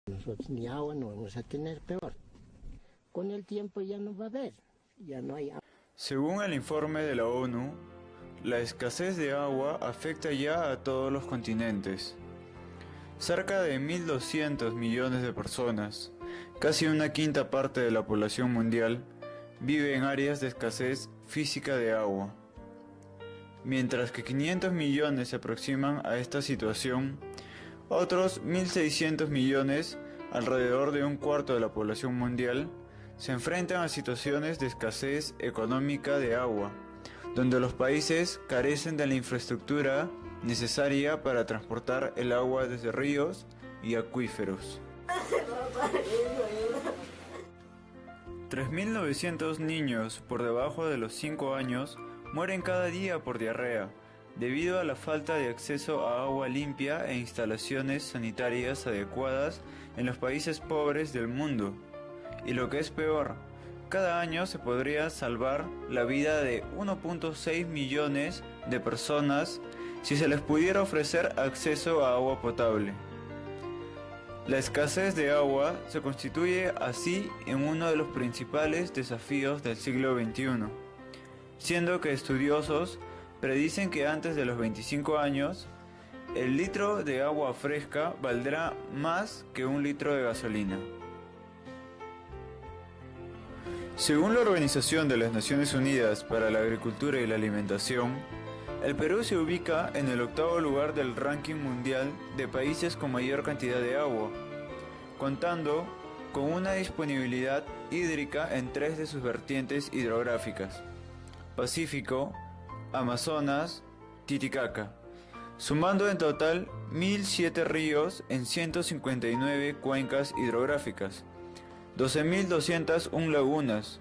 Nosotros ni agua no vamos a tener, peor. Con el tiempo ya no va a haber, ya no hay agua. Según el informe de la ONU, la escasez de agua afecta ya a todos los continentes. Cerca de 1.200 millones de personas, casi una quinta parte de la población mundial, vive en áreas de escasez física de agua. Mientras que 500 millones se aproximan a esta situación, otros 1.600 millones, alrededor de un cuarto de la población mundial, se enfrentan a situaciones de escasez económica de agua, donde los países carecen de la infraestructura necesaria para transportar el agua desde ríos y acuíferos. 3.900 niños por debajo de los 5 años mueren cada día por diarrea, debido a la falta de acceso a agua limpia e instalaciones sanitarias adecuadas en los países pobres del mundo. Y lo que es peor, cada año se podría salvar la vida de 1.6 millones de personas si se les pudiera ofrecer acceso a agua potable. La escasez de agua se constituye así en uno de los principales desafíos del siglo XXI, siendo que estudiosos predicen que antes de los 25 años, el litro de agua fresca valdrá más que un litro de gasolina. Según la Organización de las Naciones Unidas para la Agricultura y la Alimentación, el Perú se ubica en el 8º lugar del ranking mundial de países con mayor cantidad de agua, contando con una disponibilidad hídrica en 3 de sus vertientes hidrográficas: Pacífico, Amazonas, Titicaca, sumando en total 1.007 ríos en 159 cuencas hidrográficas, 12.201 lagunas,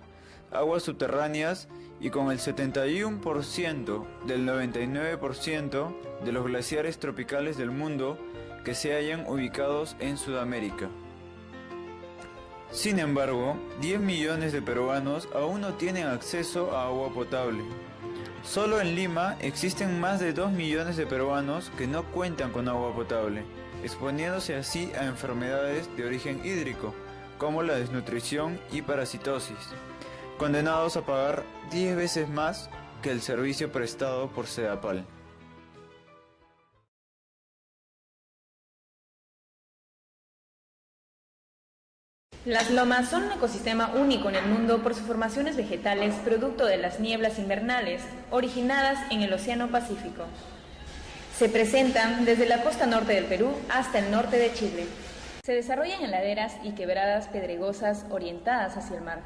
aguas subterráneas y con el 71% del 99% de los glaciares tropicales del mundo que se hallan ubicados en Sudamérica. Sin embargo, 10 millones de peruanos aún no tienen acceso a agua potable. Solo en Lima existen más de 2 millones de peruanos que no cuentan con agua potable, exponiéndose así a enfermedades de origen hídrico, como la desnutrición y parasitosis, condenados a pagar 10 veces más que el servicio prestado por Sedapal. Las lomas son un ecosistema único en el mundo por sus formaciones vegetales producto de las nieblas invernales originadas en el Océano Pacífico. Se presentan desde la costa norte del Perú hasta el norte de Chile. Se desarrollan en laderas y quebradas pedregosas orientadas hacia el mar.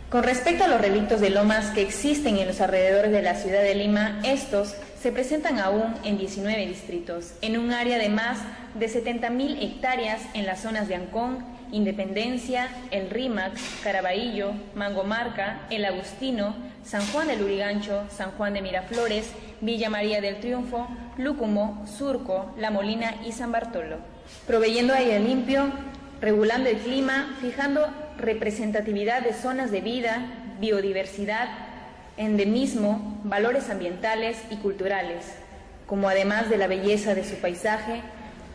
Con respecto a los relictos de lomas que existen en los alrededores de la ciudad de Lima, estos se presentan aún en 19 distritos, en un área de más de 70.000 hectáreas en las zonas de Ancón, Independencia, El Rímac, Caraballo, Mangomarca, El Agustino, San Juan de Lurigancho, San Juan de Miraflores, Villa María del Triunfo, Lúcumo, Surco, La Molina y San Bartolo, proveyendo aire limpio, regulando el clima, fijando representatividad de zonas de vida, biodiversidad, endemismo, valores ambientales y culturales, como además de la belleza de su paisaje,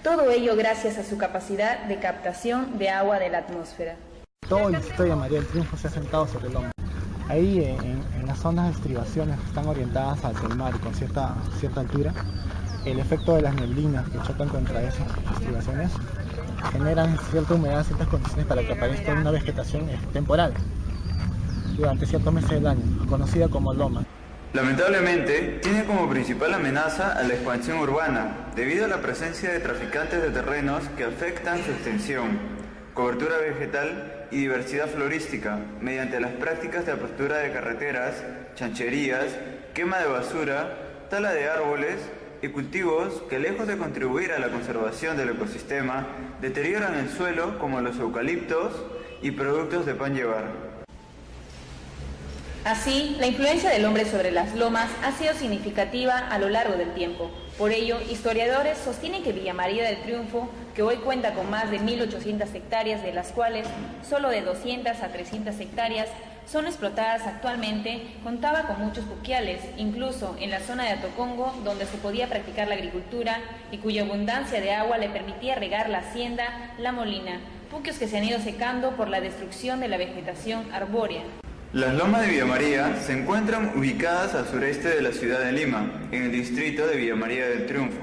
todo ello gracias a su capacidad de captación de agua de la atmósfera. Todo el distrito de María del Triunfo se ha asentado sobre el loma. Ahí en las zonas de estribaciones que están orientadas hacia el mar y con cierta altura, el efecto de las neblinas que chocan contra esas estribaciones generan cierta humedad, ciertas condiciones para que aparezca una vegetación temporal durante ciertos meses del año, conocida como loma. Lamentablemente, tiene como principal amenaza a la expansión urbana, debido a la presencia de traficantes de terrenos que afectan su extensión, cobertura vegetal y diversidad florística, mediante las prácticas de apertura de carreteras, chancherías, quema de basura, tala de árboles y cultivos que, lejos de contribuir a la conservación del ecosistema, deterioran el suelo, como los eucaliptos y productos de pan llevar. Así, la influencia del hombre sobre las lomas ha sido significativa a lo largo del tiempo. Por ello, historiadores sostienen que Villa María del Triunfo, que hoy cuenta con más de 1.800 hectáreas, de las cuales solo de 200 a 300 hectáreas son explotadas actualmente, contaba con muchos puquiales, incluso en la zona de Atocongo, donde se podía practicar la agricultura y cuya abundancia de agua le permitía regar la hacienda La Molina, puquios que se han ido secando por la destrucción de la vegetación arbórea. Las lomas de Villa María se encuentran ubicadas al sureste de la ciudad de Lima, en el distrito de Villa María del Triunfo.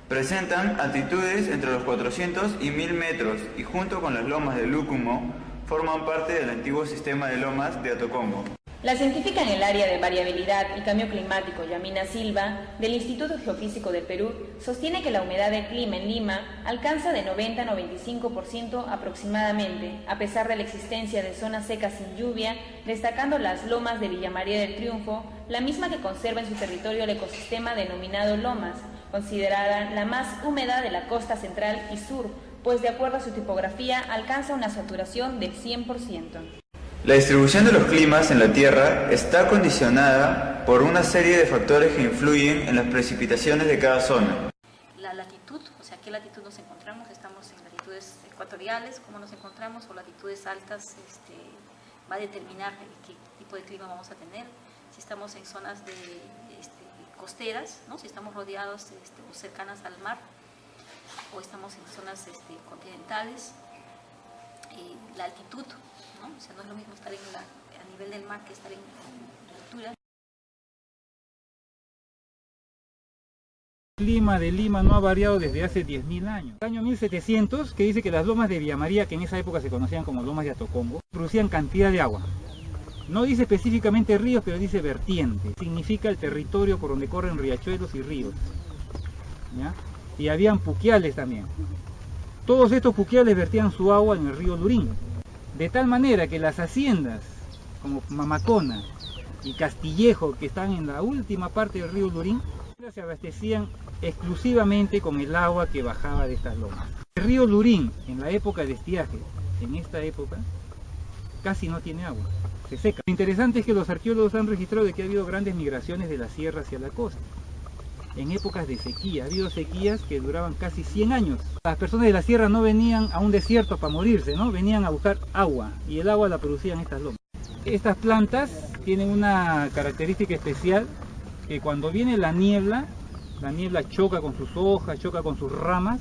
Presentan altitudes entre los 400 y 1000 metros y junto con las lomas de Lúcumo forman parte del antiguo sistema de lomas de Atocongo. La científica en el área de variabilidad y cambio climático, Yamina Silva, del Instituto Geofísico del Perú, sostiene que la humedad del clima en Lima alcanza de 90 a 95% aproximadamente, a pesar de la existencia de zonas secas sin lluvia, destacando las lomas de Villa María del Triunfo, la misma que conserva en su territorio el ecosistema denominado Lomas, considerada la más húmeda de la costa central y sur, pues de acuerdo a su tipografía alcanza una saturación del 100%. La distribución de los climas en la Tierra está condicionada por una serie de factores que influyen en las precipitaciones de cada zona. La latitud, o sea, ¿qué latitud nos encontramos? Estamos en latitudes ecuatoriales, ¿cómo nos encontramos? O latitudes altas, va a determinar qué tipo de clima vamos a tener. Si estamos en zonas costeras, ¿no? Si estamos rodeados o cercanas al mar, o estamos en zonas continentales, la altitud, ¿no? O sea, no es lo mismo estar a nivel del mar que estar en altura. El clima de Lima no ha variado desde hace 10.000 años. El año 1700, que dice que las lomas de Villa María, que en esa época se conocían como lomas de Atocongo, producían cantidad de agua. No dice específicamente ríos, pero dice vertiente. Significa el territorio por donde corren riachuelos y ríos, ¿ya? Y habían puquiales también. Todos estos puquiales vertían su agua en el río Lurín. De tal manera que las haciendas como Mamacona y Castillejo, que están en la última parte del río Lurín, se abastecían exclusivamente con el agua que bajaba de estas lomas. El río Lurín, en la época de estiaje, en esta época, casi no tiene agua, se seca. Lo interesante es que los arqueólogos han registrado de que ha habido grandes migraciones de la sierra hacia la costa. En épocas de sequía, ha habido sequías que duraban casi 100 años. Las personas de la sierra no venían a un desierto para morirse, ¿no? Venían a buscar agua, y el agua la producían estas lomas. Estas plantas tienen una característica especial, que cuando viene la niebla choca con sus hojas, choca con sus ramas,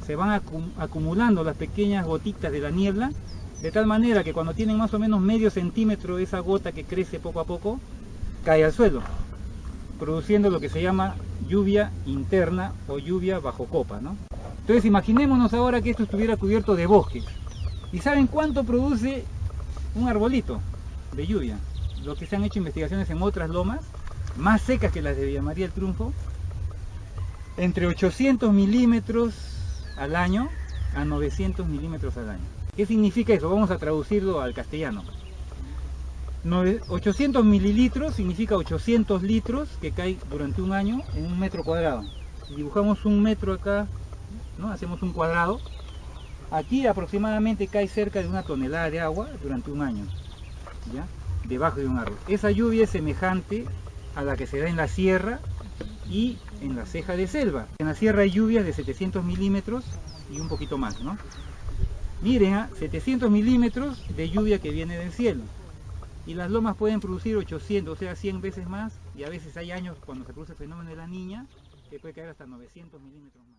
se van acumulando las pequeñas gotitas de la niebla, de tal manera que cuando tienen más o menos medio centímetro, esa gota que crece poco a poco, cae al suelo, produciendo lo que se llama lluvia interna o lluvia bajo copa, ¿no? Entonces imaginémonos ahora que esto estuviera cubierto de bosques. ¿Y saben cuánto produce un arbolito de lluvia? Lo que se han hecho investigaciones en otras lomas, más secas que las de Villa María del Triunfo, entre 800 milímetros al año a 900 milímetros al año. ¿Qué significa eso? Vamos a traducirlo al castellano. 800 mililitros significa 800 litros que cae durante un año en un metro cuadrado. Si dibujamos un metro acá, ¿no? Hacemos un cuadrado. Aquí aproximadamente cae cerca de 1 tonelada de agua durante un año, ¿ya? Debajo de un árbol. Esa lluvia es semejante a la que se da en la sierra y en la ceja de selva. En la sierra hay lluvias de 700 milímetros y un poquito más, ¿no? Miren, 700 milímetros de lluvia que viene del cielo. Y las lomas pueden producir 800, o sea 100 veces más, y a veces hay años cuando se produce el fenómeno de la Niña que puede caer hasta 900 milímetros más.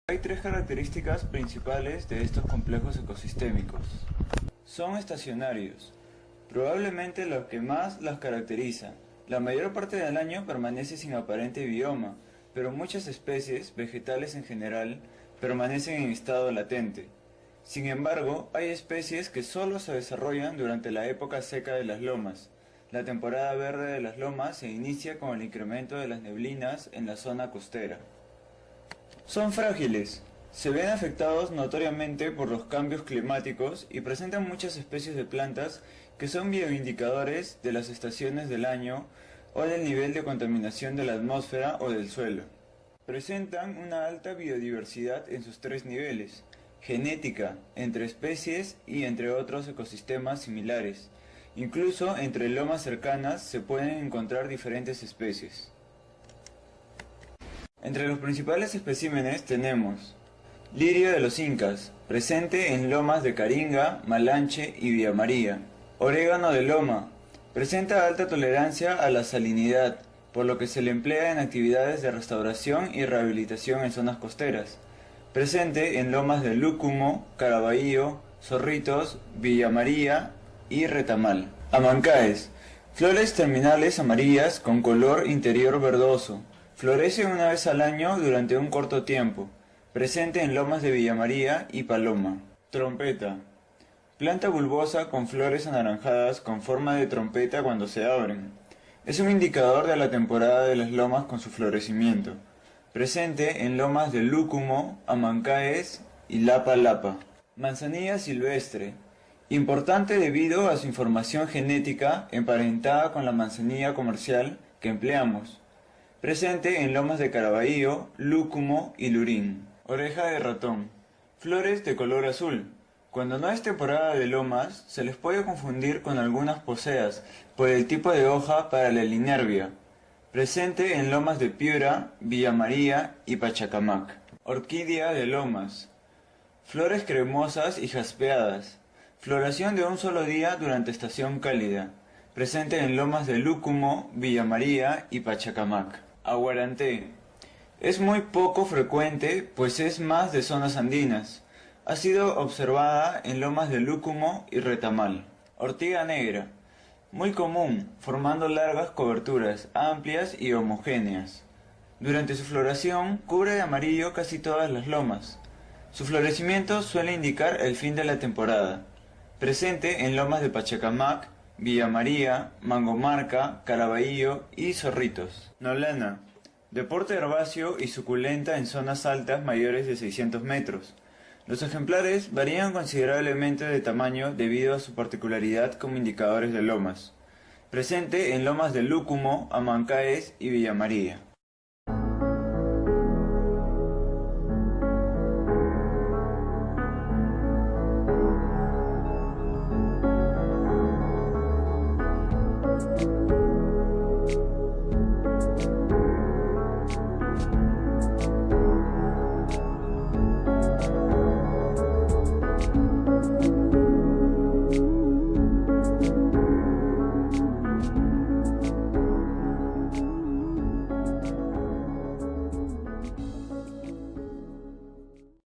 Hay 3 características principales de estos complejos ecosistémicos. Son estacionarios, probablemente lo que más las caracteriza. La mayor parte del año permanece sin aparente bioma, pero muchas especies, vegetales en general, permanecen en estado latente. Sin embargo, hay especies que solo se desarrollan durante la época seca de las lomas. La temporada verde de las lomas se inicia con el incremento de las neblinas en la zona costera. Son frágiles, se ven afectados notoriamente por los cambios climáticos y presentan muchas especies de plantas que son bioindicadores de las estaciones del año o del nivel de contaminación de la atmósfera o del suelo. Presentan una alta biodiversidad en sus 3 niveles: genética, entre especies y entre otros ecosistemas similares. Incluso entre lomas cercanas se pueden encontrar diferentes especies. Entre los principales especímenes tenemos Lirio de los Incas, presente en lomas de Caringa, Malanche y Villa María. Orégano de loma, presenta alta tolerancia a la salinidad, por lo que se le emplea en actividades de restauración y rehabilitación en zonas costeras. Presente en lomas de Lúcumo, Caraballo, Zorritos, Villa María y Retamal. Amancaes, flores terminales amarillas con color interior verdoso. Florece una vez al año durante un corto tiempo. Presente en lomas de Villa María y Paloma. Trompeta, planta bulbosa con flores anaranjadas con forma de trompeta cuando se abren. Es un indicador de la temporada de las lomas con su florecimiento. Presente en lomas de Lúcumo, Amancaes y Lapa Lapa. Manzanilla silvestre, importante debido a su información genética emparentada con la manzanilla comercial que empleamos. Presente en lomas de Caraballo, Lúcumo y Lurín. Oreja de ratón, flores de color azul. Cuando no es temporada de lomas, se les puede confundir con algunas poseas por el tipo de hoja para la linervia. Presente en lomas de Piura, Villa María y Pachacamac. Orquídea de lomas, flores cremosas y jaspeadas. Floración de un solo día durante estación cálida. Presente en lomas de Lúcumo, Villa María y Pachacamac. Aguaranté, es muy poco frecuente, pues es más de zonas andinas. Ha sido observada en lomas de Lúcumo y Retamal. Ortiga negra, muy común, formando largas coberturas, amplias y homogéneas. Durante su floración, cubre de amarillo casi todas las lomas. Su florecimiento suele indicar el fin de la temporada. Presente en lomas de Pachacamac, Villa María, Mangomarca, Caraballo y Zorritos. Nolana, de porte herbáceo y suculenta en zonas altas mayores de 600 metros. Los ejemplares varían considerablemente de tamaño debido a su particularidad como indicadores de lomas. Presente en lomas de Lúcumo, Amancaes y Villa María.